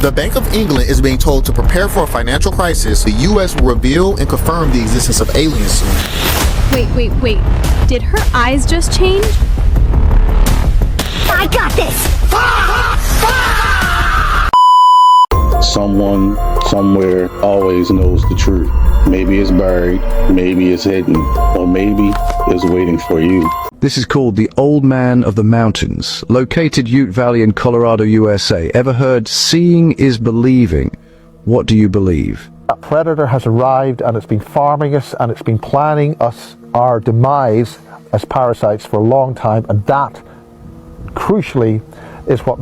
The Bank of England is being told to prepare for a financial crisis. The U.S. will reveal and confirm the existence of aliens soon. Wait. Did her eyes just change? I got this! Someone, somewhere, always knows the truth. Maybe it's buried, maybe it's hidden, or maybe it's waiting for you. This is called the Old Man of the Mountains, located Ute Valley in Colorado, USA. Ever heard seeing is believing? What do you believe? A predator has arrived and it's been farming us and it's been planning our demise as parasites for a long time, and that, crucially, is what...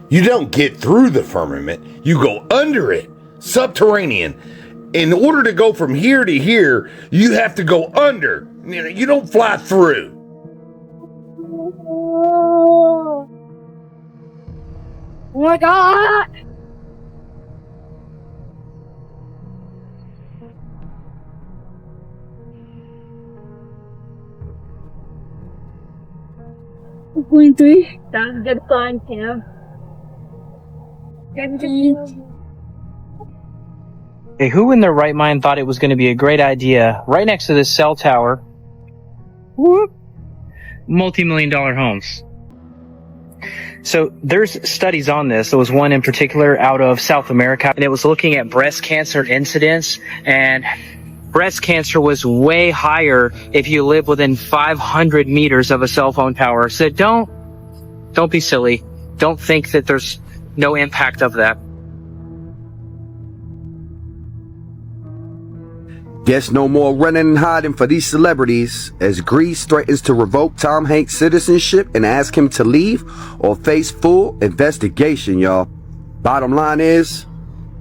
You don't get through the firmament, you go under it, subterranean. In order to go from here to here, you have to go under. You don't fly through. Oh my god! Going three. That's a good sign, Cam. Hey, who in their right mind thought it was going to be a great idea right next to this cell tower? Whoop! Multi-million-dollar homes. So there's studies on this. There was one in particular out of South America, and it was looking at breast cancer incidence, and breast cancer was way higher if you live within 500 meters of a cell phone tower. So don't be silly. Don't think that there's no impact of that. Guess no more running and hiding for these celebrities as Greece threatens to revoke Tom Hanks' citizenship and ask him to leave or face full investigation, y'all. Bottom line is,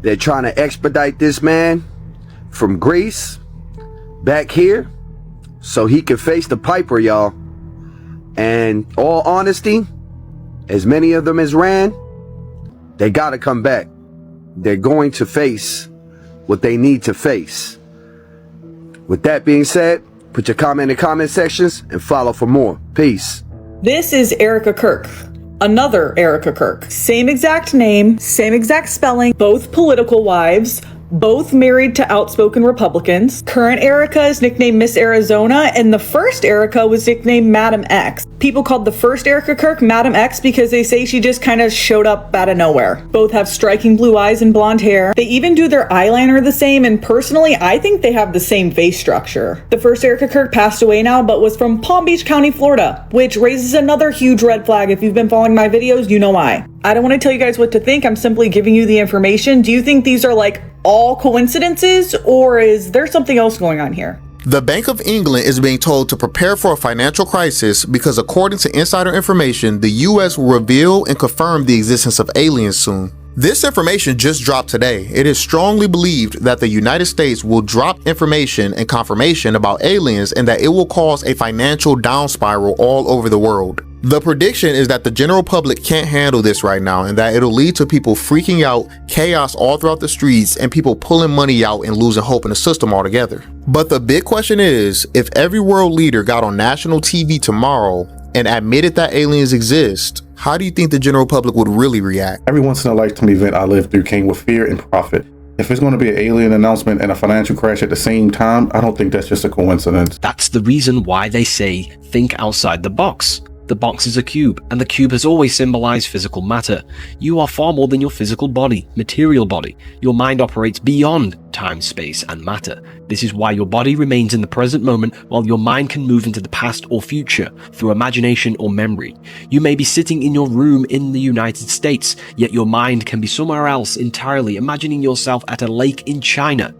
they're trying to expedite this man from Greece back here so he can face the piper, y'all. And all honesty, as many of them as ran, they gotta come back. They're going to face what they need to face. With that being said, put your comment in the comment sections and follow for more. Peace. This is Erica Kirk. Another Erica Kirk. Same exact name, same exact spelling, both political wives, both married to outspoken Republicans. Current Erica is nicknamed Miss Arizona, and the first Erica was nicknamed Madam X. People called the first Erica Kirk Madam X because they say she just kind of showed up out of nowhere. Both have striking blue eyes and blonde hair. They even do their eyeliner the same, and personally, I think they have the same face structure. The first Erica Kirk passed away now, but was from Palm Beach County, Florida, which raises another huge red flag. If you've been following my videos, you know why. I don't want to tell you guys what to think. I'm simply giving you the information. Do you think these are like all coincidences, or is there something else going on here? The Bank of England is being told to prepare for a financial crisis because, according to insider information, the U.S. will reveal and confirm the existence of aliens soon. This information just dropped today. It is strongly believed that the United States will drop information and confirmation about aliens and that it will cause a financial down spiral all over the world. The prediction is that the general public can't handle this right now and that it'll lead to people freaking out, chaos all throughout the streets, and people pulling money out and losing hope in the system altogether. But the big question is, if every world leader got on national TV tomorrow and admitted that aliens exist, how do you think the general public would really react? Every once in a lifetime event I lived through came with fear and profit. If it's going to be an alien announcement and a financial crash at the same time, I don't think that's just a coincidence. That's the reason why they say, think outside the box. The box is a cube, and the cube has always symbolized physical matter. You are far more than your physical body, material body. Your mind operates beyond time, space, and matter. This is why your body remains in the present moment while your mind can move into the past or future through imagination or memory. You may be sitting in your room in the United States, yet your mind can be somewhere else entirely, imagining yourself at a lake in China.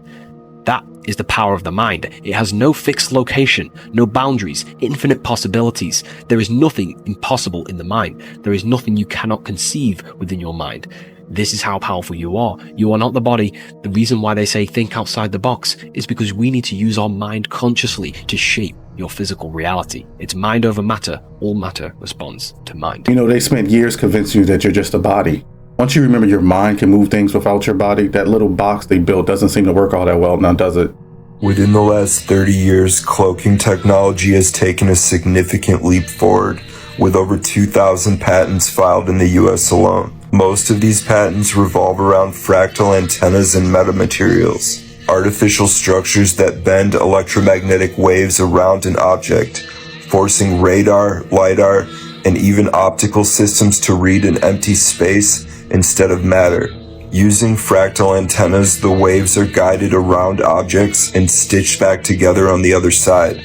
That is the power of the mind. It has no fixed location, no boundaries, infinite possibilities. There is nothing impossible in the mind. There is nothing you cannot conceive within your mind. This is how powerful you are. You are not the body. The reason why they say think outside the box is because we need to use our mind consciously to shape your physical reality. It's mind over matter. All matter responds to mind. You know, they spent years convincing you that you're just a body. Once you remember your mind can move things without your body, that little box they built doesn't seem to work all that well now, does it? Within the last 30 years, cloaking technology has taken a significant leap forward. with over 2,000 patents filed in the US alone. Most of these patents revolve around fractal antennas and metamaterials, artificial structures that bend electromagnetic waves around an object, forcing radar, lidar, and even optical systems to read an empty space instead of matter. Using fractal antennas, the waves are guided around objects and stitched back together on the other side.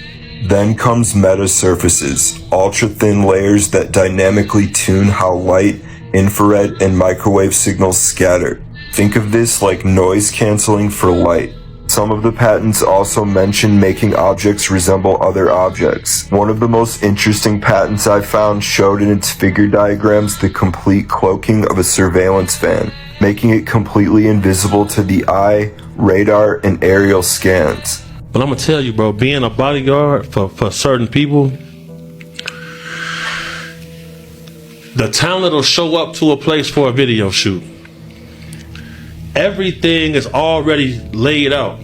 Then comes metasurfaces, ultra-thin layers that dynamically tune how light, infrared, and microwave signals scatter. Think of this like noise canceling for light. Some of the patents also mention making objects resemble other objects. One of the most interesting patents I found showed in its figure diagrams the complete cloaking of a surveillance van, making it completely invisible to the eye, radar, and aerial scans. But I'm gonna tell you, bro, being a bodyguard for certain people, the talent will show up to a place for a video shoot. Everything is already laid out.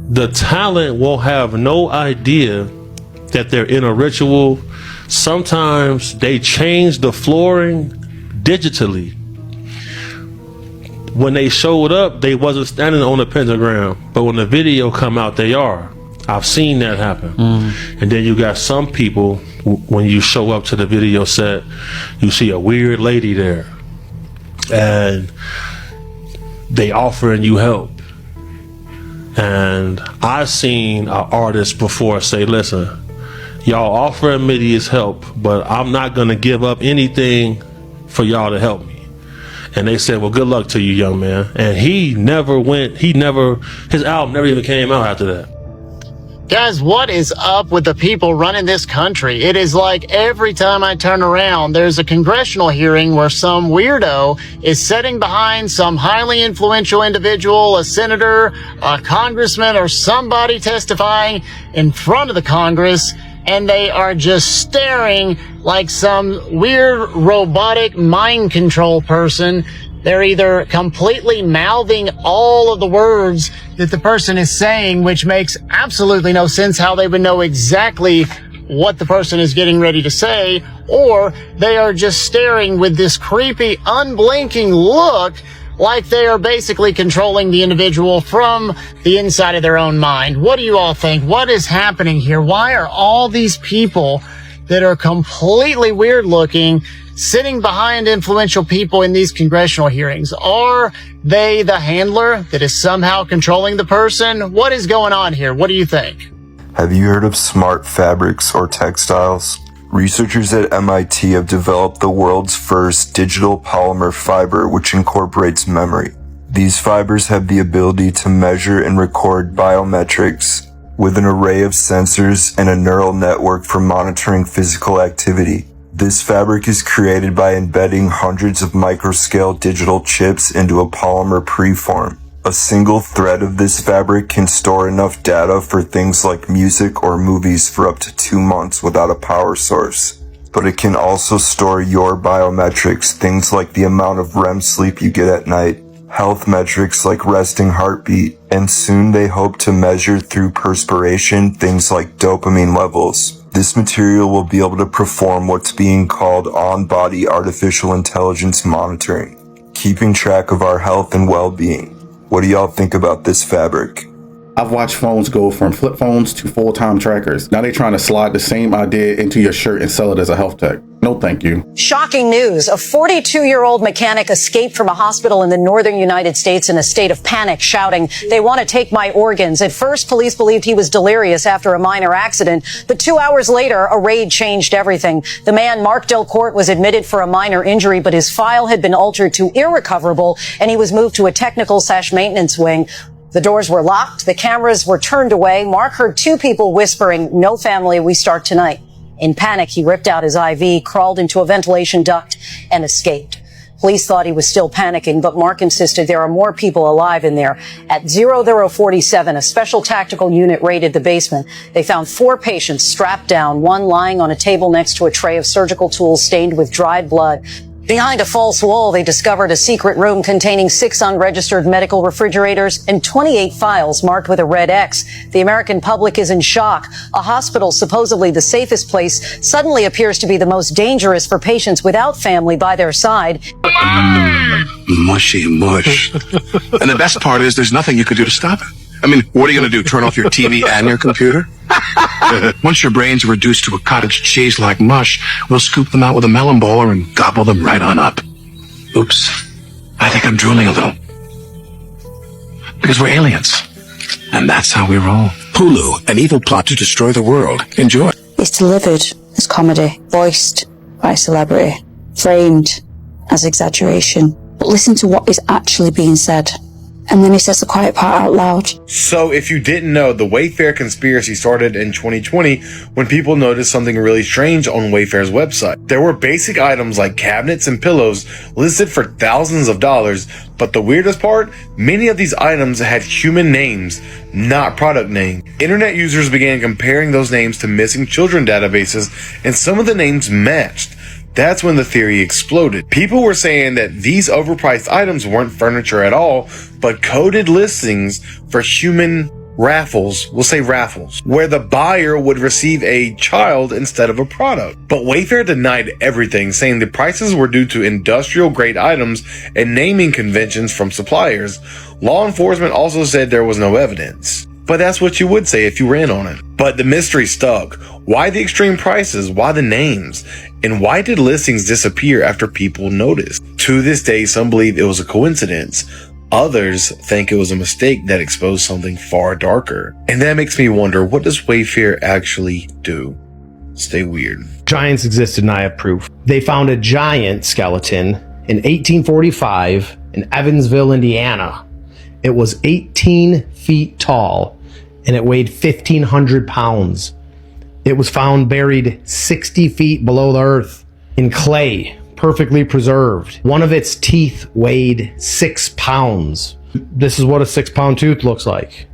The talent will have no idea that they're in a ritual. Sometimes they change the flooring digitally. When they showed up, they wasn't standing on the pentagram, but when the video come out, they are. I've seen that happen. And then you got some people, when you show up to the video set, you see a weird lady there, and they offering you help. And I've seen an artist before say, listen, y'all offering me this help, but I'm not gonna give up anything for y'all to help me. And they said, well, good luck to you, young man. And his album never even came out after that. Guys, what is up with the people running this country? It is like every time I turn around, there's a congressional hearing where some weirdo is sitting behind some highly influential individual, a senator, a congressman, or somebody testifying in front of the Congress, and they are just staring like some weird robotic mind control person. They're either completely mouthing all of the words that the person is saying, which makes absolutely no sense how they would know exactly what the person is getting ready to say, or they are just staring with this creepy, unblinking look like they are basically controlling the individual from the inside of their own mind. What do you all think? What is happening here? Why are all these people that are completely weird looking sitting behind influential people in these congressional hearings? Are they the handler that is somehow controlling the person? What is going on here? What do you think? Have you heard of smart fabrics or textiles? Researchers at MIT have developed the world's first digital polymer fiber which incorporates memory. These fibers have the ability to measure and record biometrics with an array of sensors and a neural network for monitoring physical activity. This fabric is created by embedding hundreds of microscale digital chips into a polymer preform. A single thread of this fabric can store enough data for things like music or movies for up to 2 months without a power source. But it can also store your biometrics, things like the amount of REM sleep you get at night, health metrics like resting heartbeat, and soon they hope to measure through perspiration things like dopamine levels. This material will be able to perform what's being called on-body artificial intelligence monitoring, keeping track of our health and well-being. What do y'all think about this fabric? I've watched phones go from flip phones to full-time trackers. Now they're trying to slide the same idea into your shirt and sell it as a health tech. No thank you. Shocking news. A 42-year-old mechanic escaped from a hospital in the northern United States in a state of panic, shouting, "They want to take my organs." At first, police believed he was delirious after a minor accident, but 2 hours later, a raid changed everything. The man, Mark Delcourt, was admitted for a minor injury, but his file had been altered to irrecoverable, and he was moved to a technical/maintenance wing. The doors were locked. The cameras were turned away. Mark heard two people whispering, "No family, we start tonight." In panic, he ripped out his IV, crawled into a ventilation duct, and escaped. Police thought he was still panicking, but Mark insisted there are more people alive in there. At 0047, a special tactical unit raided the basement. They found 4 patients strapped down, one lying on a table next to a tray of surgical tools stained with dried blood. Behind a false wall, they discovered a secret room containing 6 unregistered medical refrigerators and 28 files marked with a red X. The American public is in shock. A hospital, supposedly the safest place, suddenly appears to be the most dangerous for patients without family by their side. Mushy mush. And the best part is there's nothing you can do to stop it. I mean, what are you going to do, turn off your TV and your computer? Once your brains are reduced to a cottage cheese like mush, we'll scoop them out with a melon bowler and gobble them right on up. Oops. I think I'm drooling a little. Because we're aliens. And that's how we roll. Hulu, an evil plot to destroy the world. Enjoy. It's delivered as comedy, voiced by a celebrity, framed as exaggeration. But listen to what is actually being said. And then he says the quiet part out loud. So if you didn't know, the Wayfair conspiracy started in 2020 when people noticed something really strange on Wayfair's website. There were basic items like cabinets and pillows listed for thousands of dollars, but the weirdest part, many of these items had human names, not product names. Internet users began comparing those names to missing children databases, and some of the names matched. That's when the theory exploded. People were saying that these overpriced items weren't furniture at all, but coded listings for human raffles, we'll say raffles, where the buyer would receive a child instead of a product. But Wayfair denied everything, saying the prices were due to industrial grade items and naming conventions from suppliers. Law enforcement also said there was no evidence. But that's what you would say if you ran on it. But the mystery stuck. Why the extreme prices? Why the names? And why did listings disappear after people noticed? To this day, some believe it was a coincidence. Others think it was a mistake that exposed something far darker. And that makes me wonder, what does Wayfair actually do? Stay weird. Giants existed and I have proof. They found a giant skeleton in 1845 in Evansville, Indiana. It was 18 feet tall and it weighed 1,500 pounds. It was found buried 60 feet below the earth in clay, perfectly preserved. One of its teeth weighed 6 pounds. This is what a 6-pound tooth looks like.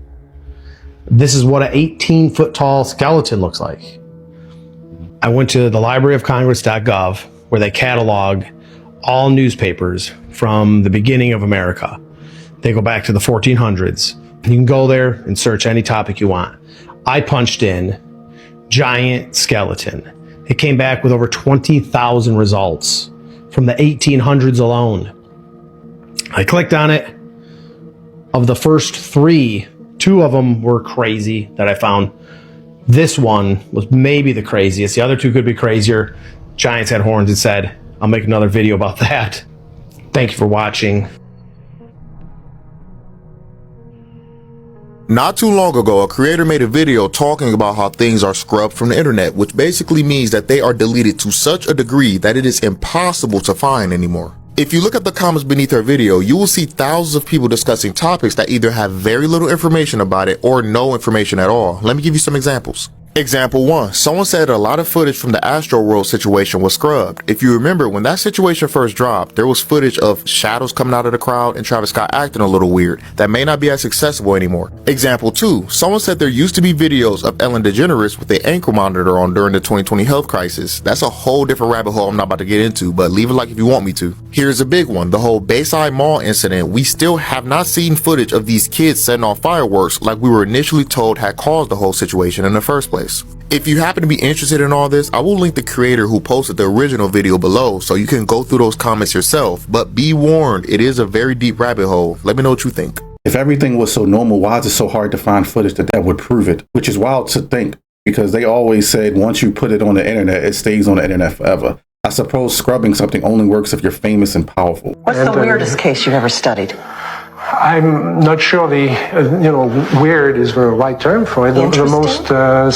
This is what an 18-foot tall skeleton looks like. I went to the libraryofcongress.gov where they catalog all newspapers from the beginning of America. They go back to the 1400s. You can go there and search any topic you want. I punched in giant skeleton. It came back with over 20,000 results from the 1800s alone. I clicked on it. Of the first 3, 2 of them were crazy that I found. This one was maybe the craziest. The other 2 could be crazier. Giants had horns, it said. I'll make another video about that. Thank you for watching. Not too long ago, a creator made a video talking about how things are scrubbed from the internet, which basically means that they are deleted to such a degree that it is impossible to find anymore. If you look at the comments beneath her video, you will see thousands of people discussing topics that either have very little information about it or no information at all. Let me give you some examples. Example 1. Someone said a lot of footage from the Astroworld situation was scrubbed. If you remember, when that situation first dropped, there was footage of shadows coming out of the crowd and Travis Scott acting a little weird that may not be as accessible anymore. Example 2. Someone said there used to be videos of Ellen DeGeneres with an ankle monitor on during the 2020 health crisis. That's a whole different rabbit hole I'm not about to get into, but leave a like if you want me to. Here's a big one. The whole Bayside Mall incident. We still have not seen footage of these kids setting off fireworks like we were initially told had caused the whole situation in the first place. If you happen to be interested in all this, I will link the creator who posted the original video below so you can go through those comments yourself. But be warned, it is a very deep rabbit hole. Let me know what you think. If everything was so normal, why is it so hard to find footage that would prove it? Which is wild to think, because they always said once you put it on the internet, it stays on the internet forever. I suppose scrubbing something only works if you're famous and powerful. What's the weirdest case you've ever studied? I'm not sure the, weird is the right term for it. The most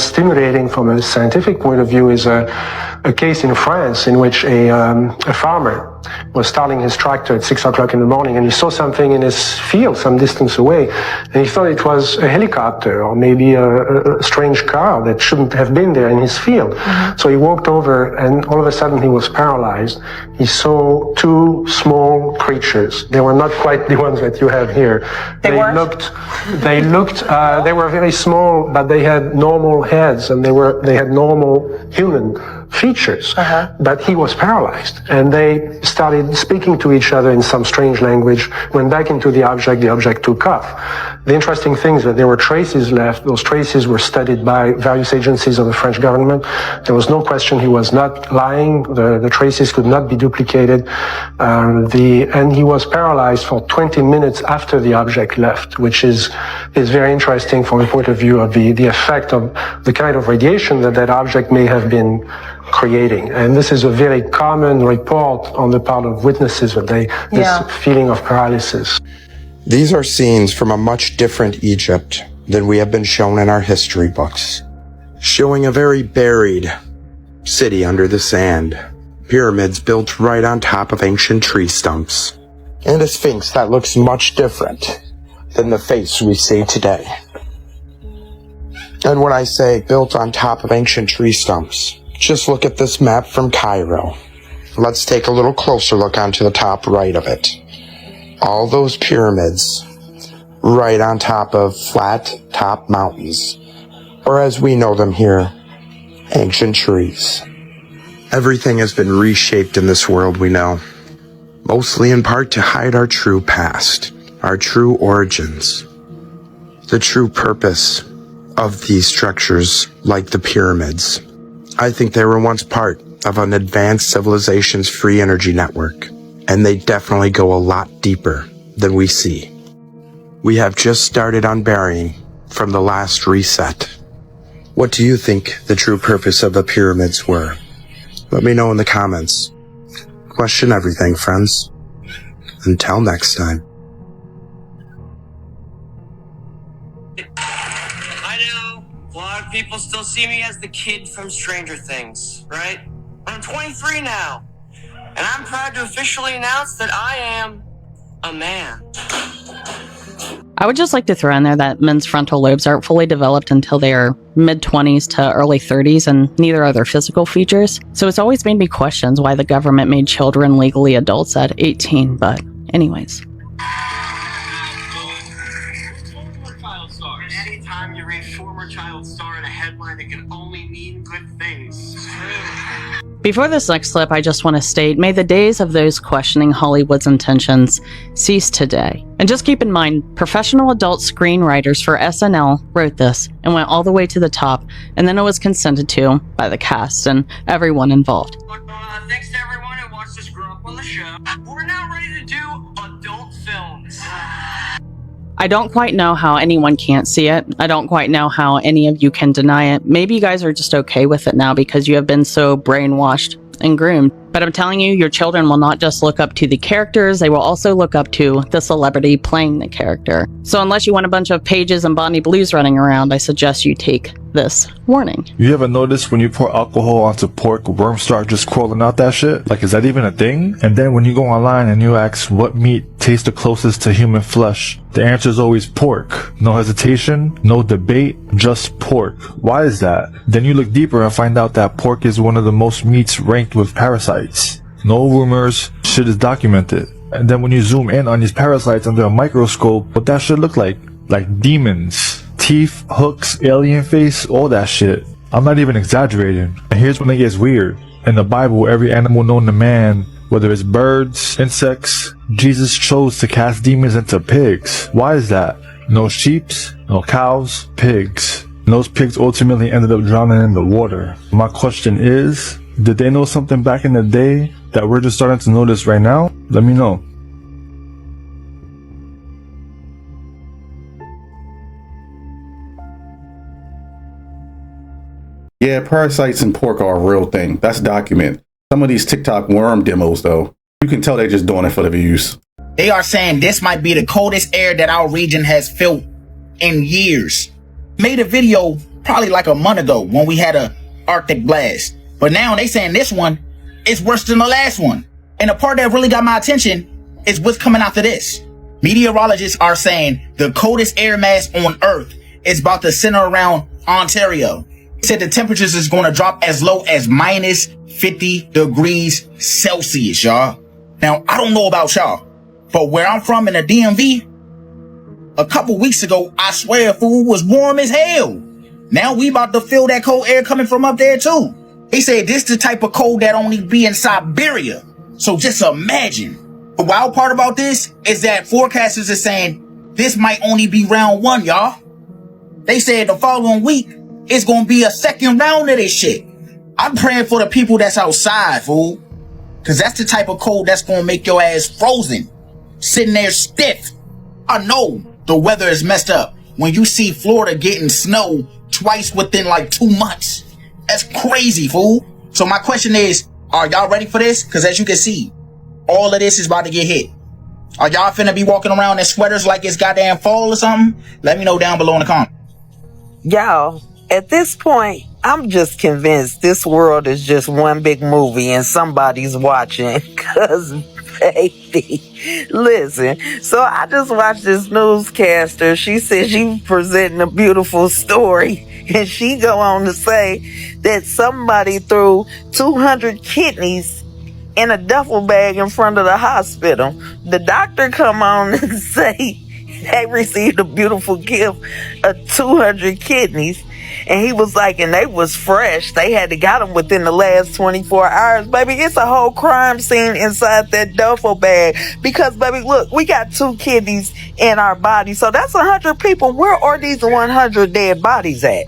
stimulating from a scientific point of view is a case in France in which a farmer was starting his tractor at 6 o'clock in the morning and he saw something in his field some distance away and he thought it was a helicopter or maybe a strange car that shouldn't have been there in his field. Mm-hmm. So he walked over and all of a sudden he was paralyzed. He saw 2 small creatures. They were not quite the ones that you have here. They were very small, but they had normal heads and they had normal human features, but he was paralyzed. And they started speaking to each other in some strange language, went back into the object took off. The interesting thing is that there were traces left. Those traces were studied by various agencies of the French government. There was no question he was not lying. The traces could not be duplicated. And he was paralyzed for 20 minutes after the object left, which is very interesting from the point of view of the effect of the kind of radiation that object may have been creating. And this is a very common report on the part of witnesses that this feeling of paralysis. These are scenes from a much different Egypt than we have been shown in our history books, showing a very buried city under the sand, pyramids built right on top of ancient tree stumps, and a sphinx that looks much different than the face we see today. And when I say built on top of ancient tree stumps, just look at this map from Cairo. Let's take a little closer look onto the top right of it. All those pyramids right on top of flat top mountains, or as we know them here, ancient trees. Everything has been reshaped in this world we know, mostly in part to hide our true past, our true origins, the true purpose of these structures like the pyramids. I think they were once part of an advanced civilization's free energy network, and they definitely go a lot deeper than we see. We have just started unburying from the last reset. What do you think the true purpose of the pyramids were? Let me know in the comments. Question everything, friends. Until next time. I know a lot of people still see me as the kid from Stranger Things, right? I'm 23 now, and I'm proud to officially announce that I am a man. I would just like to throw in there that men's frontal lobes aren't fully developed until they are mid-20s to early 30s, and neither are their physical features. So it's always made me question why the government made children legally adults at 18, but anyways. Anytime you read former child star in a headline, it can only mean good things. Before this next clip, I just want to state, may the days of those questioning Hollywood's intentions cease today. And just keep in mind, professional adult screenwriters for SNL wrote this and went all the way to the top, and then it was consented to by the cast and everyone involved. Thanks to everyone who watched us grow up on the show. We're now ready to do adult films. I don't quite know how anyone can't see it. I don't quite know how any of you can deny it. Maybe you guys are just okay with it now because you have been so brainwashed and groomed. But I'm telling you, your children will not just look up to the characters, they will also look up to the celebrity playing the character. So unless you want a bunch of Pages and Bonnie Blues running around, I suggest you take this warning. You ever notice when you pour alcohol onto pork, worms start just crawling out that shit? Like, is that even a thing? And then when you go online and you ask what meat tastes the closest to human flesh, the answer is always pork. No hesitation, no debate, just pork. Why is that? Then you look deeper and find out that pork is one of the most meats ranked with parasites. No rumors, shit is documented. And then when you zoom in on these parasites under a microscope, what that shit look like? Like demons. Teeth, hooks, alien face, all that shit. I'm not even exaggerating. And here's when it gets weird. In the Bible, every animal known to man, whether it's birds, insects, Jesus chose to cast demons into pigs. Why is that? No sheeps, no cows, pigs. And those pigs ultimately ended up drowning in the water. My question is, did they know something back in the day that we're just starting to notice right now? Let me know. Yeah, parasites and pork are a real thing. That's documented. Some of these TikTok worm demos, though, you can tell they're just doing it for the views. They are saying this might be the coldest air that our region has felt in years. Made a video probably like a month ago when we had a Arctic blast. But now they saying this one is worse than the last one. And the part that really got my attention is what's coming after this. Meteorologists are saying the coldest air mass on Earth is about to center around Ontario. They said the temperatures is going to drop as low as minus 50 degrees Celsius, y'all. Now, I don't know about y'all, but where I'm from in the DMV, a couple weeks ago, I swear food was warm as hell. Now we about to feel that cold air coming from up there too. He said this the type of cold that only be in Siberia. So just imagine. The wild part about this is that forecasters are saying this might only be round 1, y'all. They said the following week it's gonna be a second round of this shit. I'm praying for the people that's outside, fool. Cause that's the type of cold that's gonna make your ass frozen. Sitting there stiff. I know the weather is messed up when you see Florida getting snow twice within like 2 months. That's crazy, fool. So my question is, are y'all ready for this? Cause as you can see, all of this is about to get hit. Are y'all finna be walking around in sweaters like it's goddamn fall or something? Let me know down below in the comments. Y'all, at this point, I'm just convinced this world is just one big movie and somebody's watching. Cause, baby, listen. So I just watched this newscaster. She said she presenting a beautiful story. And she go on to say that somebody threw 200 kidneys in a duffel bag in front of the hospital. The doctor come on and say they received a beautiful gift of 200 kidneys. And he was like, and they was fresh. They had to got them within the last 24 hours. Baby, it's a whole crime scene inside that duffel bag. Because, baby, look, we got 2 kidneys in our body. So that's 100 people. Where are these 100 dead bodies at?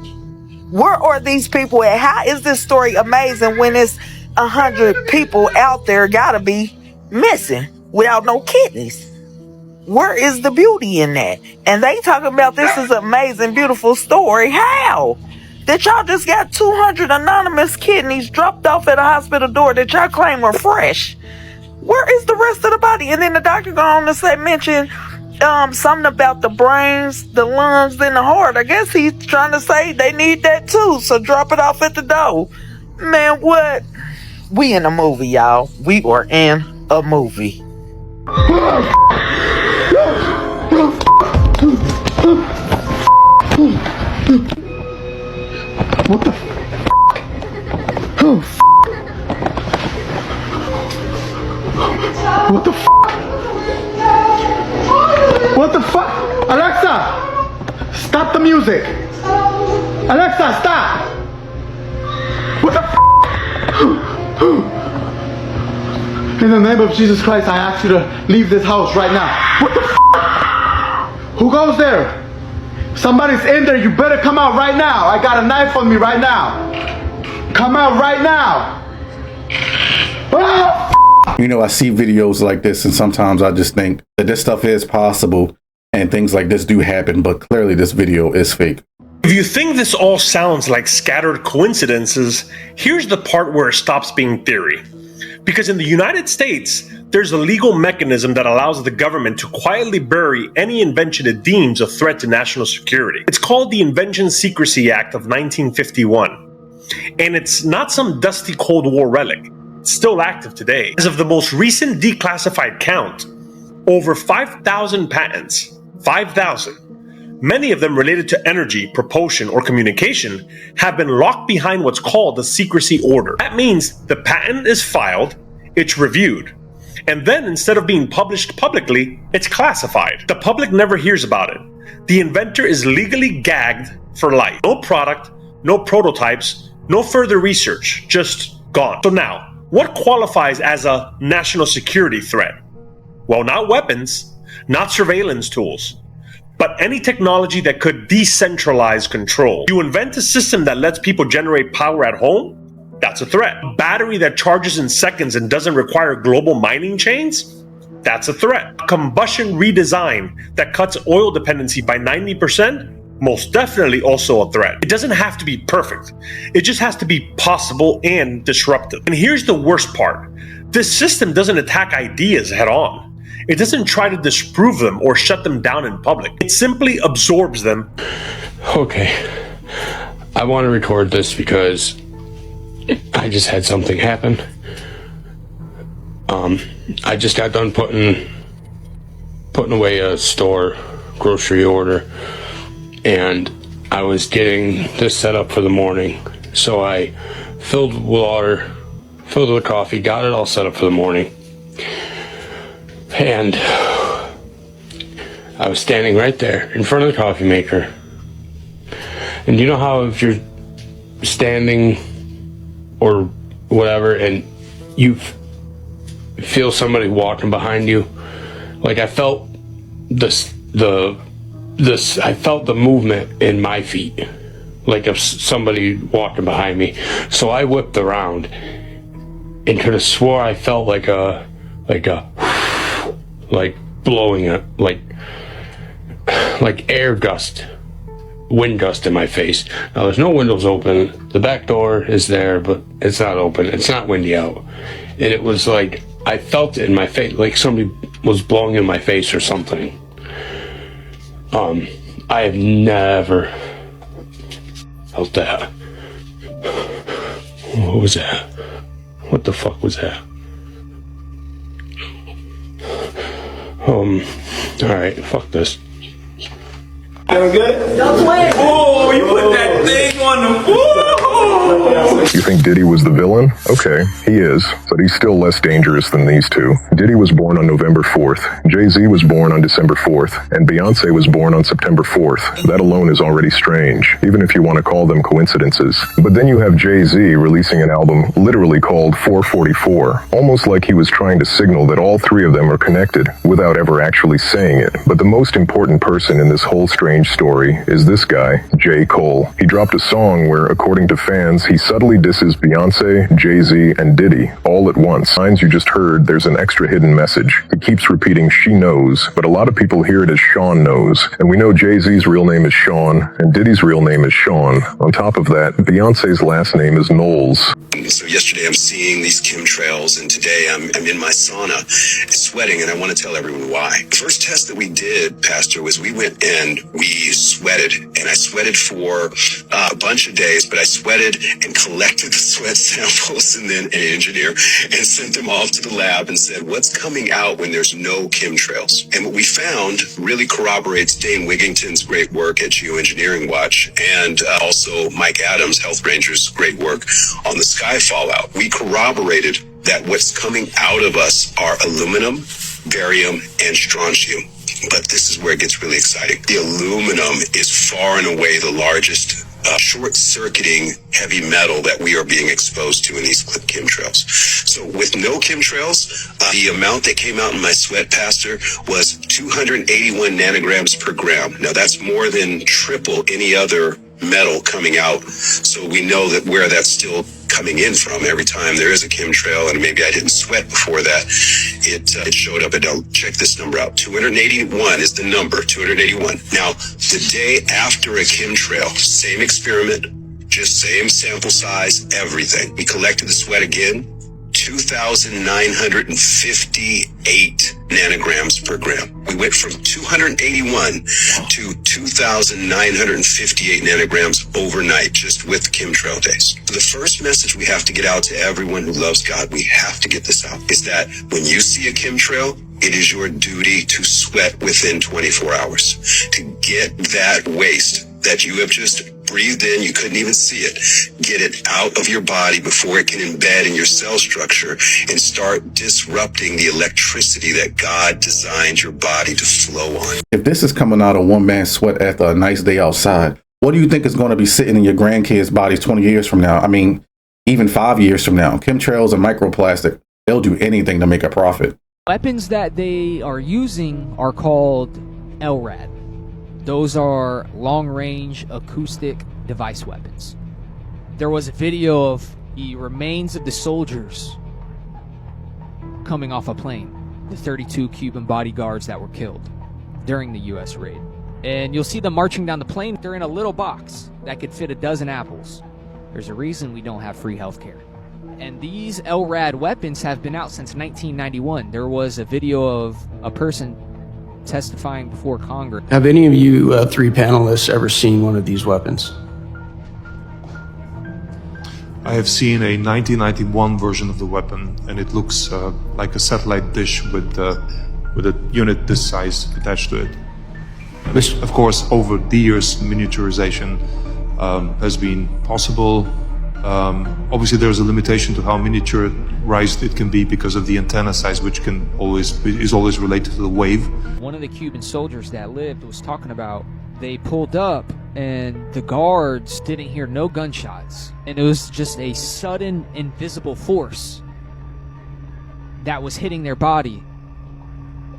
Where are these people at? How is this story amazing when it's 100 people out there gotta be missing without no kidneys? Where is the beauty in that? And they talking about this is an amazing, beautiful story. How? That y'all just got 200 anonymous kidneys dropped off at a hospital door that y'all claim were fresh. Where is the rest of the body? And then the doctor go on to say, mention something about the brains, the lungs, and the heart. I guess he's trying to say they need that too. So drop it off at the door. Man, what? We in a movie, y'all. We are in a movie. What the What the What the fuck? Alexa! Stop the music! Alexa, stop! What the In the name of Jesus Christ, I ask you to leave this house right now. What the Who goes there? Somebody's in there. You better come out right now. I got a knife on me right now. Come out right now. Oh, You know, I see videos like this and sometimes I just think that this stuff is possible and things like this do happen, but clearly this video is fake. If you think this all sounds like scattered coincidences, here's the part where it stops being theory. Because in the United States, there's a legal mechanism that allows the government to quietly bury any invention it deems a threat to national security. It's called the Invention Secrecy Act of 1951. And it's not some dusty Cold War relic. It's still active today. As of the most recent declassified count, over 5,000 patents, 5,000, many of them related to energy, propulsion, or communication, have been locked behind what's called the secrecy order. That means the patent is filed, it's reviewed, and then instead of being published publicly, it's classified. The public never hears about it. The inventor is legally gagged for life. No product, no prototypes, no further research, just gone. So now, what qualifies as a national security threat? Well, not weapons, not surveillance tools, but any technology that could decentralize control. You invent a system that lets people generate power at home? That's a threat. A battery that charges in seconds and doesn't require global mining chains? That's a threat. A combustion redesign that cuts oil dependency by 90%? Most definitely also a threat. It doesn't have to be perfect. It just has to be possible and disruptive. And here's the worst part. This system doesn't attack ideas head on. It doesn't try to disprove them or shut them down in public. It simply absorbs them. Okay. I want to record this because I just had something happen. I just got done putting away a grocery order, and I was getting this set up for the morning. So I filled with water, filled with coffee, got it all set up for the morning. And I was standing right there in front of the coffee maker. And you know how if you're standing or whatever, and you feel somebody walking behind you. Like I felt I felt the movement in my feet, like if somebody walking behind me. So I whipped around and could have swore I felt like blowing it, like air gust, wind gust in my face. Now there's no windows open. The back door is there, but it's not open. It's not windy out. And it was like, I felt it in my face, like somebody was blowing in my face or something. I have never felt that. What was that? What the fuck was that? Alright, fuck this. Feeling good? Oh, you put that thing on the woo! You think Diddy was the villain? Okay, he is, but he's still less dangerous than these two. Diddy was born on November 4th, Jay-Z was born on December 4th, and Beyonce was born on September 4th. That alone is already strange, even if you want to call them coincidences. But then you have Jay-Z releasing an album literally called 444, almost like he was trying to signal that all three of them are connected, without ever actually saying it. But the most important person in this whole strange story is this guy, J. Cole. He dropped a song where, according to fans, he subtly disses Beyonce, Jay-Z, and Diddy all at once. Lines you just heard, there's an extra hidden message. He keeps repeating "she knows," but a lot of people hear it as Sean knows. And we know Jay-Z's real name is Sean, and Diddy's real name is Sean. On top of that, Beyonce's last name is Knowles. So yesterday I'm seeing these chemtrails, and today I'm in my sauna sweating, and I want to tell everyone why. The first test that we did, Pastor, was we went and we sweated, and I sweated for a bunch of days, but I sweated and collected the sweat samples and then an engineer and sent them off to the lab and said, what's coming out when there's no chemtrails? And what we found really corroborates Dane Wigington's great work at Geoengineering Watch and also Mike Adams, Health Ranger's great work on the sky fallout. We corroborated that what's coming out of us are aluminum, barium, and strontium. But this is where it gets really exciting. The aluminum is far and away the largest short-circuiting heavy metal that we are being exposed to in these chemtrails. So with no chemtrails, the amount that came out in my sweat, Pastor, was 281 nanograms per gram. Now that's more than triple any other metal coming out. So we know that where that's still coming in from every time there is a chemtrail, and maybe I didn't sweat before that, it showed up. And I'll check this number out. 281 is the number, 281. Now, the day after a chemtrail, same experiment, just same sample size, everything. We collected the sweat again, 2,958 nanograms per gram. We went from 281 to 2,958 nanograms overnight just with chemtrail days. So the first message we have to get out to everyone who loves God, we have to get this out, is that when you see a chemtrail, it is your duty to sweat within 24 hours to get that waste that you have just breathed in, you couldn't even see it, get it out of your body before it can embed in your cell structure and start disrupting the electricity that God designed your body to flow on. If this is coming out of one man's sweat after a nice day outside, what do you think is going to be sitting in your grandkids' bodies 20 years from now? I mean, even 5 years from now. Chemtrails and microplastic, they'll do anything to make a profit. Weapons that they are using are called LRAD. Those are long-range acoustic device weapons. There was a video of the remains of the soldiers coming off a plane, the 32 Cuban bodyguards that were killed during the U.S. raid. And you'll see them marching down the plane. They're in a little box that could fit a dozen apples. There's a reason we don't have free healthcare. And these LRAD weapons have been out since 1991. There was a video of a person testifying before Congress. Have any of you three panelists ever seen one of these weapons? I have seen a 1991 version of the weapon, and it looks like a satellite dish with a unit this size attached to it. And of course, over the years, miniaturization has been possible. Obviously, there's a limitation to how miniaturized it can be because of the antenna size, which is always related to the wave. One of the Cuban soldiers that lived was talking about they pulled up and the guards didn't hear no gunshots, and it was just a sudden invisible force that was hitting their body.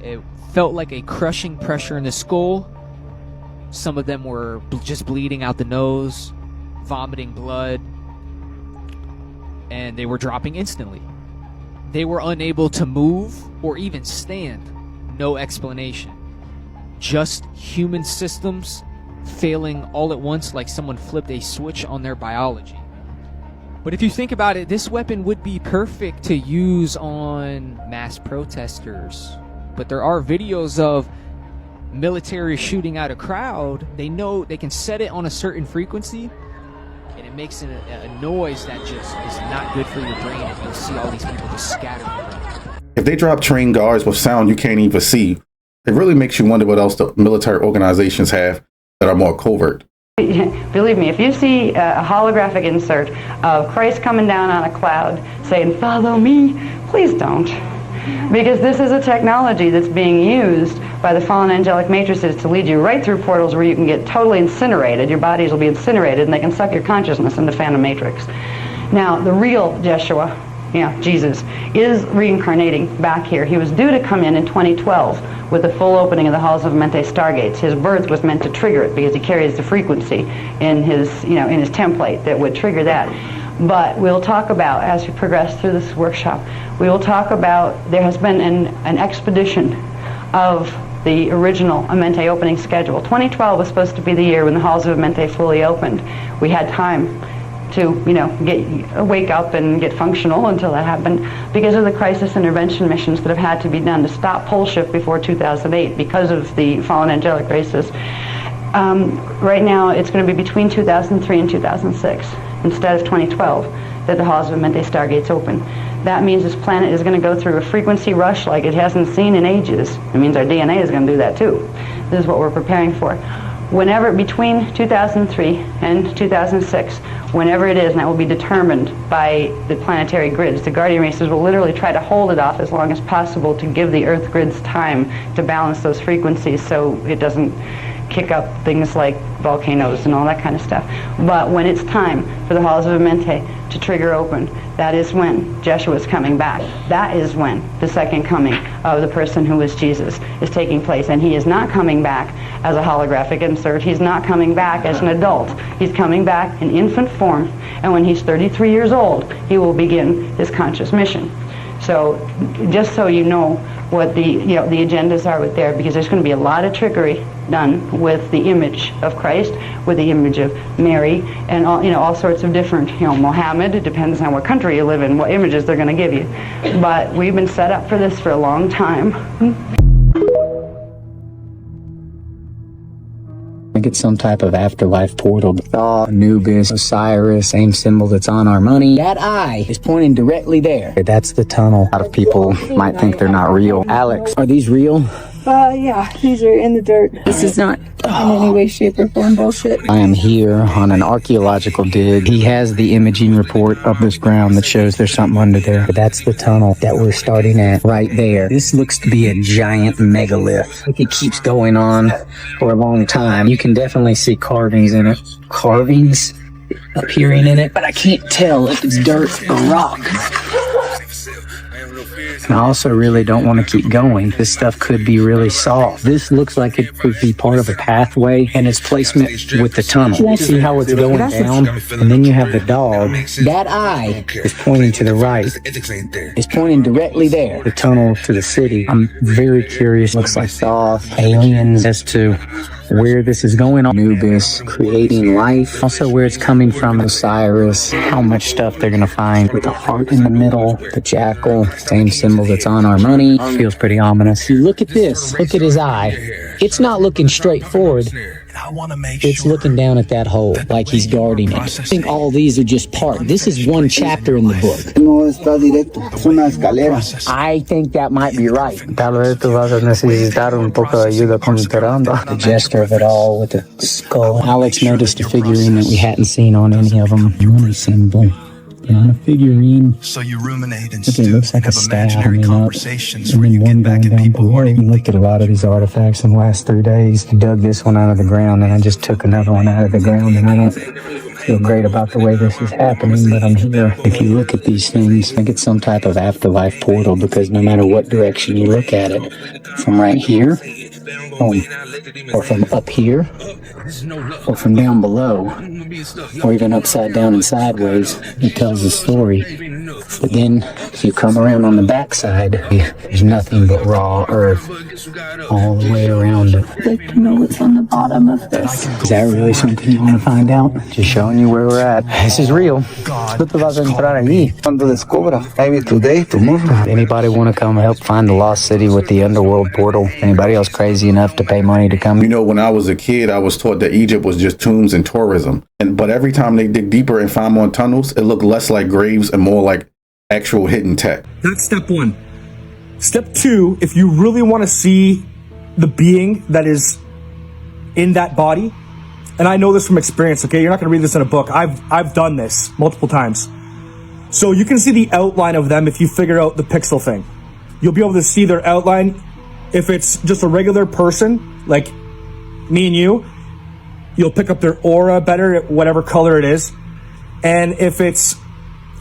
It felt like a crushing pressure in the skull. Some of them were just bleeding out the nose, vomiting blood, and they were dropping instantly. They were unable to move or even stand. No explanation. Just human systems failing all at once, like someone flipped a switch on their biology. But if you think about it, this weapon would be perfect to use on mass protesters. But there are videos of military shooting at a crowd. They know they can set it on a certain frequency, and it makes a noise that just is not good for your brain, and you'll see all these people just scattering around. If they drop trained guards with sound you can't even see, it really makes you wonder what else the military organizations have that are more covert. Believe me, if you see a holographic insert of Christ coming down on a cloud saying, "Follow me," please don't. Because this is a technology that's being used by the fallen angelic matrices to lead you right through portals where you can get totally incinerated. Your bodies will be incinerated, and they can suck your consciousness into Phantom Matrix. Now, the real Yeshua, Jesus, is reincarnating back here. He was due to come in 2012 with the full opening of the Halls of Mente Stargates. His birth was meant to trigger it because he carries the frequency in his, in his template that would trigger that. But we'll talk about, as we progress through this workshop, we will talk about there has been an expedition of the original Amente opening schedule. 2012 was supposed to be the year when the Halls of Amente fully opened. We had time to, wake up and get functional until that happened because of the crisis intervention missions that have had to be done to stop pole shift before 2008 because of the fallen angelic races. Right now, it's going to be between 2003 and 2006 instead of 2012 that the Halls of Mente Stargates open. That means this planet is going to go through a frequency rush like it hasn't seen in ages. It means our DNA is going to do that too. This is what we're preparing for. Whenever, between 2003 and 2006, whenever it is, and that will be determined by the planetary grids, the Guardian races will literally try to hold it off as long as possible to give the Earth grids time to balance those frequencies so it doesn't kick up things like volcanoes and all that kind of stuff. But when it's time for the Halls of Amente to trigger open, that is when Jeshua is coming back. That is when the second coming of the person who is Jesus is taking place. And he is not coming back as a holographic insert. He's not coming back as an adult. He's coming back in infant form. And when he's 33 years old, he will begin his conscious mission. So just so you know what the the agendas are with there, because there's going to be a lot of trickery done with the image of Christ, with the image of Mary, and all sorts of different, Mohammed. It depends on what country you live in, what images they're going to give you. But we've been set up for this for a long time. I think it's some type of afterlife portal. Thoth, Anubis, Osiris, same symbol that's on our money. That eye is pointing directly there. That's the tunnel. A lot of people might think they're not real. Alex, are these real? Yeah, these are in the dirt. This is not in any way, shape, or form bullshit. I am here on an archaeological dig. He has the imaging report of this ground that shows there's something under there. But that's the tunnel that we're starting at right there. This looks to be a giant megalith. It keeps going on for a long time. You can definitely see carvings in it. Carvings appearing in it, but I can't tell if it's dirt or rock. And I also really don't want to keep going. This stuff could be really soft. This looks like it could be part of a pathway and its placement with the tunnel. See how it's going down? And then you have the dog. That eye is pointing to the right. It's pointing directly there. The tunnel to the city. I'm very curious. Looks like Thoth, aliens, as to where this is going on. Anubis, creating life. Also where it's coming from. Osiris. How much stuff they're going to find. With the heart in the middle. The jackal. Same symbol that's on our money. Feels pretty ominous. Look at this. Look at his eye. It's not looking straight forward. It's looking down at that hole like he's guarding it. I think all these are just part. This is one chapter in the book. I think that might be right. The gesture of it all with the skull. Alex noticed a figurine that we hadn't seen on any of them. Money symbol. on a figurine. So you ruminate and It looks like a staff coming up, and then one going down below. I looked at a lot of these artifacts in the last 3 days. I dug this one out of the ground, and I just took another one out of the ground, and I don't feel great about the way this is happening, but I'm here. If you look at these things, I think it's some type of afterlife portal, because no matter what direction you look at it, from right here, or from up here, or from down below, or even upside down and sideways, it tells a story. But then, if you come around on the backside, there's nothing but raw earth all the way around it. I'd like to know what's on the bottom of this. Is that really something you want to find out? Just showing you where we're at. This is real. Tú te vas a entrar allí cuando descubra. Maybe today, tomorrow. Anybody want to come help find the lost city with the underworld portal? Anybody else crazy enough to pay money to come? You know, when I was a kid, I was taught that Egypt was just tombs and tourism. But every time they dig deeper and find more tunnels, it looked less like graves and more like actual hidden tech. That's step one. Step two, if you really want to see the being that is in that body, and I know this from experience, okay? You're not going to read this in a book. I've done this multiple times. So you can see the outline of them if you figure out the pixel thing. You'll be able to see their outline. If it's just a regular person, like me and you, you'll pick up their aura better, whatever color it is. And if it's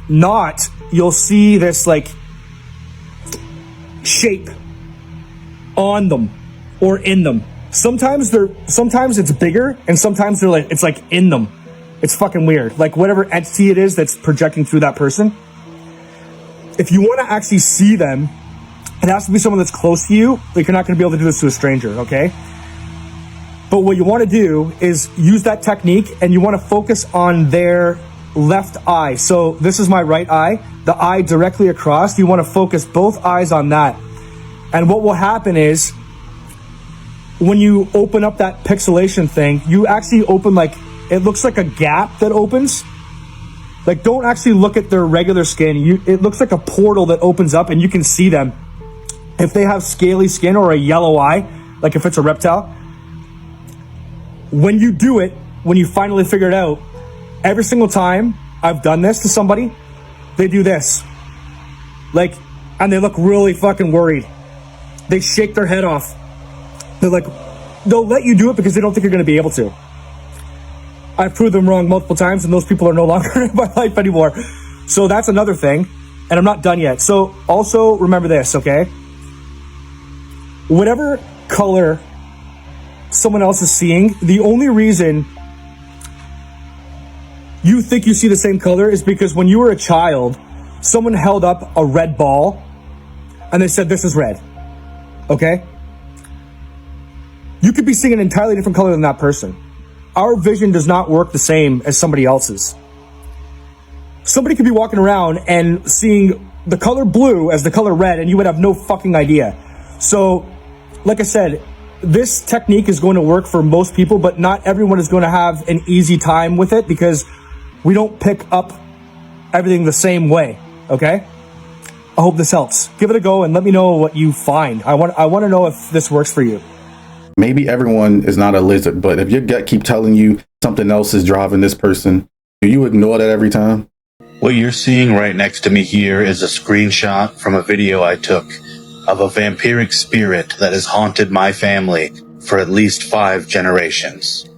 not, you'll see this like shape on them or in them. Sometimes it's bigger, and sometimes it's like in them. It's fucking weird. Like whatever entity it is that's projecting through that person. If you want to actually see them, it has to be someone that's close to you. Like, you're not going to be able to do this to a stranger, okay? But what you want to do is use that technique, and you want to focus on their left eye. So this is my right eye, the eye directly across. You want to focus both eyes on that. And what will happen is, when you open up that pixelation thing, you actually open, like, it looks like a gap that opens. Like, don't actually look at their regular skin. It looks like a portal that opens up, and you can see them. If they have scaly skin or a yellow eye, like if it's a reptile, when you do it, when you finally figure it out, every single time I've done this to somebody, they do this. Like, and they look really fucking worried. They shake their head off. They're like, they'll let you do it because they don't think you're going to be able to. I've proved them wrong multiple times, and those people are no longer in my life anymore. So that's another thing, and I'm not done yet. So also remember this, okay? Whatever color someone else is seeing, the only reason you think you see the same color is because when you were a child, someone held up a red ball and they said, this is red, okay? You could be seeing an entirely different color than that person. Our vision does not work the same as somebody else's. Somebody could be walking around and seeing the color blue as the color red, and you would have no fucking idea. So, like I said, this technique is going to work for most people, but not everyone is going to have an easy time with it because we don't pick up everything the same way, okay? I hope this helps. Give it a go and let me know what you find. I want to know if this works for you. Maybe everyone is not a lizard, but if your gut keep telling you something else is driving this person, do you ignore that every time? What you're seeing right next to me here is a screenshot from a video I took of a vampiric spirit that has haunted my family for at least 5 generations.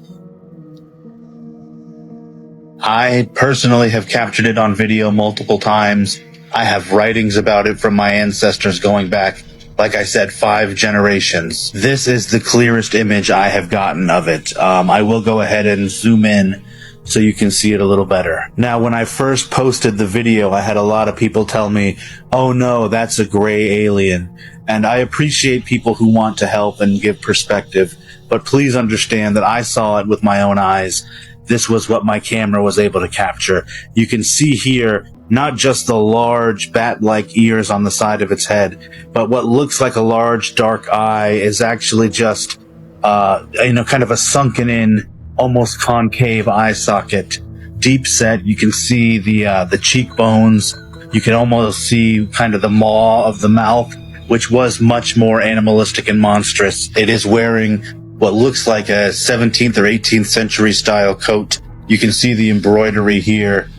I personally have captured it on video multiple times. I have writings about it from my ancestors going back, like I said, 5 generations. This is the clearest image I have gotten of it. I will go ahead and zoom in so you can see it a little better. Now, when I first posted the video, I had a lot of people tell me, oh no, that's a gray alien. And I appreciate people who want to help and give perspective, but please understand that I saw it with my own eyes. This was what my camera was able to capture. You can see here not just the large bat-like ears on the side of its head, but what looks like a large dark eye is actually just, kind of a sunken in, almost concave eye socket. Deep set, you can see the cheekbones. You can almost see kind of the maw of the mouth, which was much more animalistic and monstrous. It is wearing what looks like a 17th or 18th century style coat. You can see the embroidery here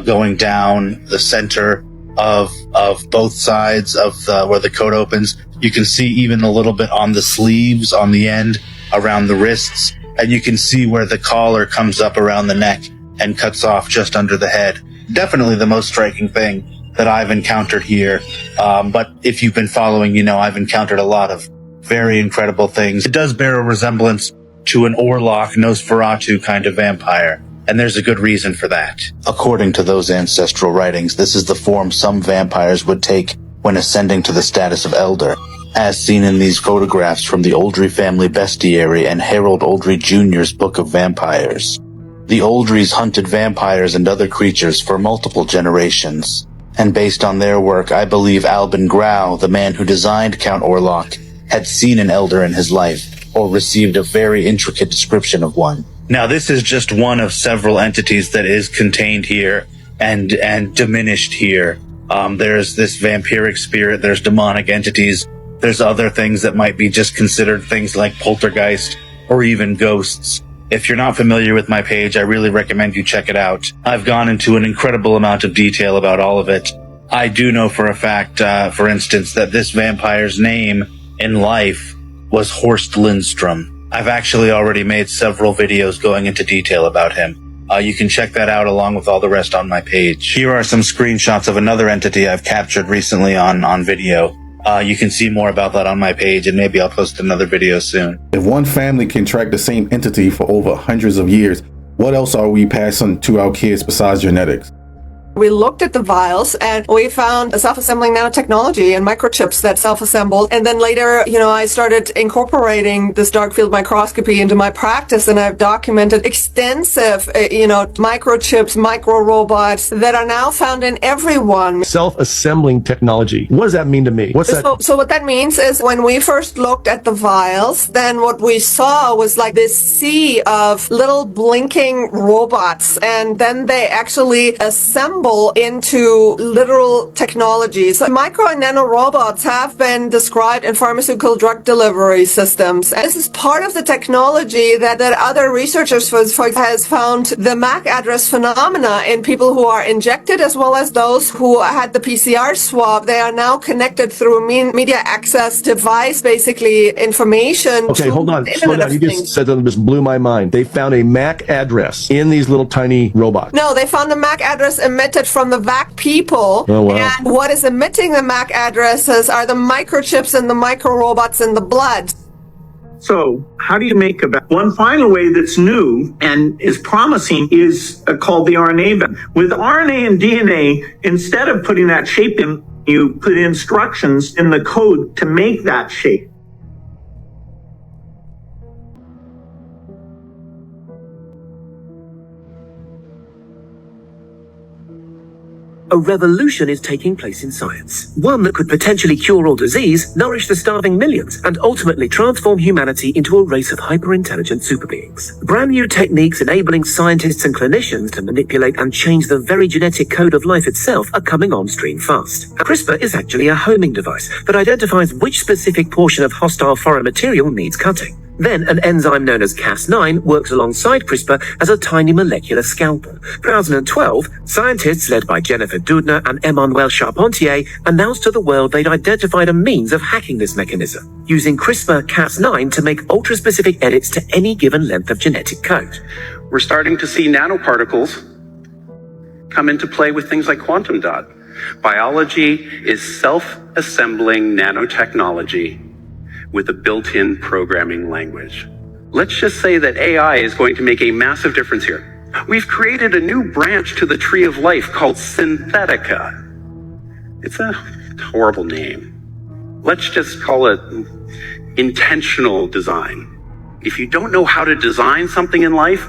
going down the center of both sides of where the coat opens. You can see even a little bit on the sleeves, on the end, around the wrists, and you can see where the collar comes up around the neck and cuts off just under the head. Definitely the most striking thing that I've encountered here. But if you've been following, you know I've encountered a lot of very incredible things. It does bear a resemblance to an Orlok Nosferatu kind of vampire, and there's a good reason for that. According to those ancestral writings, this is the form some vampires would take when ascending to the status of elder, as seen in these photographs from the Oldry family bestiary and Harold Oldry Jr.'s Book of Vampires. The Oldrys hunted vampires and other creatures for multiple generations, and based on their work, I believe Albin Grau, the man who designed Count Orlok, had seen an elder in his life, or received a very intricate description of one. Now, this is just one of several entities that is contained here and diminished here. There's this vampiric spirit, there's demonic entities, there's other things that might be just considered things like poltergeist or even ghosts. If you're not familiar with my page, I really recommend you check it out. I've gone into an incredible amount of detail about all of it. I do know for a fact, for instance, that this vampire's name in life was Horst Lindstrom. I've actually already made several videos going into detail about him. You can check that out along with all the rest on my page. Here are some screenshots of another entity I've captured recently on video. You can see more about that on my page, and maybe I'll post another video soon. If one family can track the same entity for over hundreds of years, what else are we passing to our kids besides genetics? We looked at the vials and we found self-assembling nanotechnology and microchips that self-assembled. And then later, I started incorporating this dark field microscopy into my practice, and I've documented extensive, microchips, micro robots that are now found in everyone. Self-assembling technology. What does that mean to me? What's that? So what that means is when we first looked at the vials, then what we saw was like this sea of little blinking robots, and then they actually assemble into literal technologies. So micro and nano robots have been described in pharmaceutical drug delivery systems. And this is part of the technology that other researchers has found the MAC address phenomena in people who are injected, as well as those who had the PCR swab. They are now connected through media access device, basically information. Okay, hold on. Slow down. You just said something that just blew my mind. They found a MAC address in these little tiny robots. No, they found the MAC address emitted from the VAC people. Oh, wow. And what is emitting the MAC addresses are the microchips and the micro robots in the blood. So how do you make a one final way that's new and is promising is called the RNA ban. With RNA and DNA, instead of putting that shape in, you put instructions in the code to make that shape. A revolution is taking place in science. One that could potentially cure all disease, nourish the starving millions, and ultimately transform humanity into a race of hyper-intelligent superbeings. Brand new techniques enabling scientists and clinicians to manipulate and change the very genetic code of life itself are coming on stream fast. CRISPR is actually a homing device that identifies which specific portion of hostile foreign material needs cutting. Then an enzyme known as Cas9 works alongside CRISPR as a tiny molecular scalpel. 2012, scientists led by Jennifer Doudna and Emmanuel Charpentier announced to the world they'd identified a means of hacking this mechanism, using CRISPR-Cas9 to make ultra-specific edits to any given length of genetic code. We're starting to see nanoparticles come into play with things like quantum dot. Biology is self-assembling nanotechnology with a built-in programming language. Let's just say that AI is going to make a massive difference here. We've created a new branch to the tree of life called Synthetica. It's a horrible name. Let's just call it intentional design. If you don't know how to design something in life,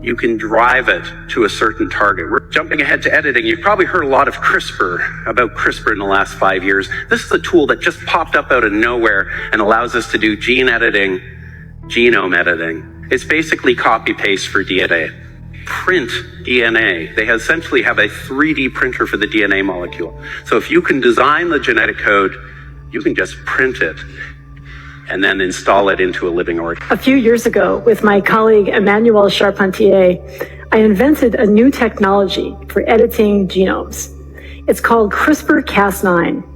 you can drive it to a certain target. We're jumping ahead to editing. You've probably heard a lot of about CRISPR in the last 5 years. This is a tool that just popped up out of nowhere and allows us to do gene editing, genome editing. It's basically copy-paste for DNA. Print DNA. They essentially have a 3D printer for the DNA molecule. So if you can design the genetic code, you can just print it. and then install it into a living organism. A few years ago, with my colleague Emmanuel Charpentier, I invented a new technology for editing genomes. It's called CRISPR-Cas9.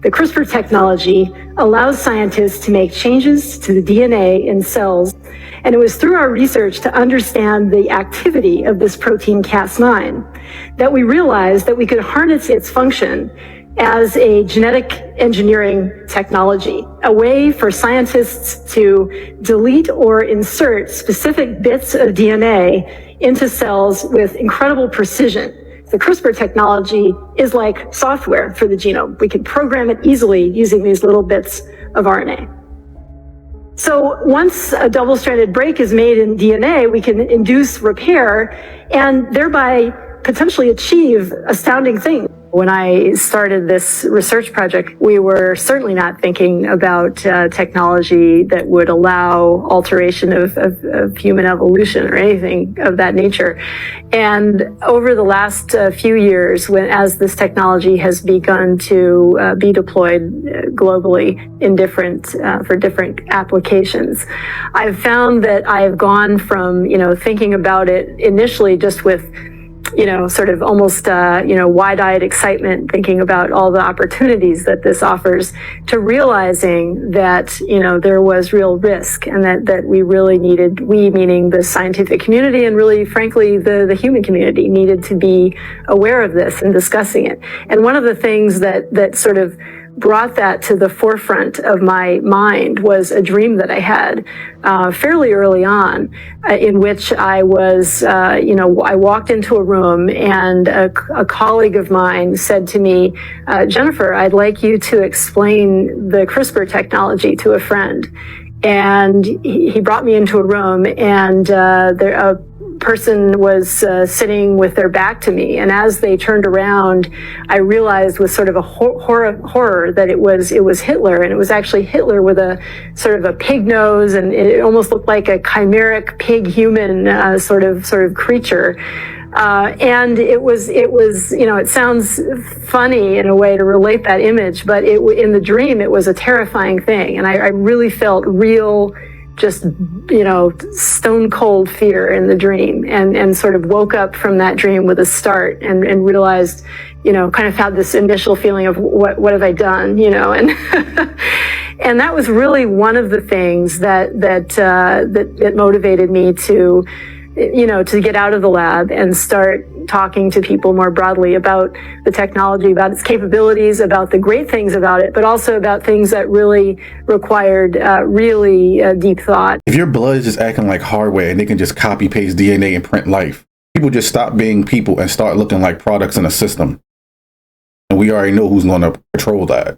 The CRISPR technology allows scientists to make changes to the DNA in cells, and it was through our research to understand the activity of this protein Cas9 that we realized that we could harness its function as a genetic engineering technology, a way for scientists to delete or insert specific bits of DNA into cells with incredible precision. The CRISPR technology is like software for the genome. We can program it easily using these little bits of RNA. So once a double-stranded break is made in DNA, we can induce repair and thereby potentially achieve astounding things. When I started this research project, we were certainly not thinking about technology that would allow alteration of human evolution or anything of that nature. And over the last few years, as this technology has begun to be deployed globally in for different applications, I've found that I've gone from, thinking about it initially just with sort of almost, wide-eyed excitement, thinking about all the opportunities that this offers, to realizing that, there was real risk and that we really needed, we meaning the scientific community and really, frankly, the human community needed to be aware of this and discussing it. And one of the things that sort of brought that to the forefront of my mind was a dream that I had fairly early on, in which I was, I walked into a room and a colleague of mine said to me, Jennifer, I'd like you to explain the CRISPR technology to a friend. And he brought me into a room, and a person was sitting with their back to me, and as they turned around, I realized with sort of a horror that it was Hitler, and it was actually Hitler with a sort of a pig nose, and it almost looked like a chimeric pig human sort of creature. And it was, it sounds funny in a way to relate that image, but in the dream, it was a terrifying thing. And I really felt real, just, stone cold fear in the dream, and sort of woke up from that dream with a start and realized, kind of had this initial feeling of what have I done, and, and that was really one of the things that motivated me to get out of the lab and start talking to people more broadly about the technology, about its capabilities, about the great things about it, but also about things that really required really deep thought. If your blood is just acting like hardware and they can just copy paste DNA and print life, people just stop being people and start looking like products in a system. And we already know who's going to control that.